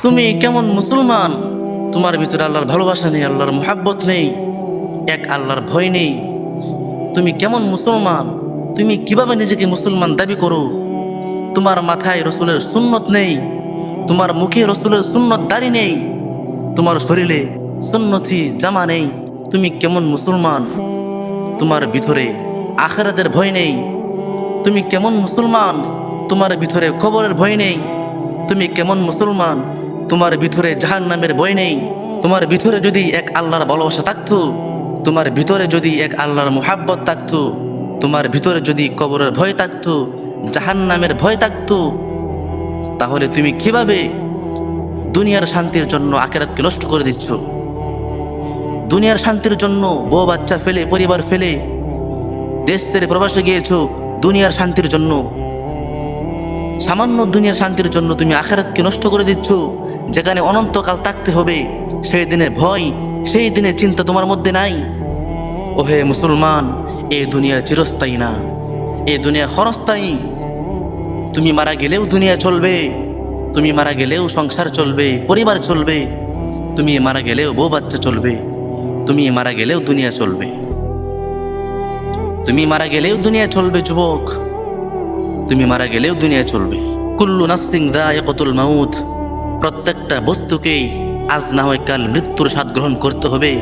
তুমি কেমন মুসলমান? তোমার ভিতরে আল্লাহর ভালোবাসা নেই, আল্লাহর মুহাব্বত নেই, এক আল্লাহর ভয় নেই। তুমি কেমন মুসলমান? তুমি কিভাবে নিজেকে মুসলমান দাবি করো? তোমার মাথায় রসুলের সুন্নত নেই, তোমার মুখে রসুলের সুন্নত দাড়ি নেই, তোমার শরীরে সুন্নতি জামা নেই। তুমি কেমন মুসলমান? তোমার ভিতরে আখিরাতের ভয় নেই। তুমি কেমন মুসলমান? তোমার ভিতরে কবরের ভয় নেই। তুমি কেমন মুসলমান? তোমার ভিতরে জাহান্নামের ভয় নেই। তোমার ভিতরে যদি এক আল্লাহর ভালোবাসা থাকতো, তোমার ভিতরে যদি এক আল্লাহর মুহাব্বত থাকতো, তোমার ভিতরে যদি কবরের ভয় থাকতো, জাহান্নামের ভয় থাকতো, তাহলে তুমি কিভাবে দুনিয়ার শান্তির জন্য আখিরাতকে নষ্ট করে দিচ্ছ? দুনিয়ার শান্তির জন্য বউ বাচ্চা ফেলে, পরিবার ফেলে দেশ ছেড়ে প্রবাসে গিয়েছো দুনিয়ার শান্তির জন্য। সামান্য দুনিয়ার শান্তির জন্য তুমি আখিরাতকে নষ্ট করে দিচ্ছ, যেখানে অনন্তকাল থাকতে হবে। সেই দিনে ভয়, সেই দিনে চিন্তা তোমার মধ্যে নাই। ওহে মুসলমান, এই দুনিয়া চিরস্থায়ী না, এই দুনিয়া ক্ষণস্থায়ী। তুমি মারা গেলেও দুনিয়া চলবে, তুমি মারা গেলেও সংসার চলবে, পরিবার চলবে, তুমি মারা গেলেও বউ বাচ্চা চলবে, তুমি মারা গেলেও দুনিয়া চলবে। তুমি মারা গেলেও দুনিয়া চলবে যুবক, তুমি মারা গেলেও দুনিয়া চলবে। কুল্লু নাফসিন যায়িকাতুল মাউত, প্রত্যেকটা বস্তুকেই আজ না হয় কাল মৃত্যুর স্বাদ গ্রহণ করতে হবে।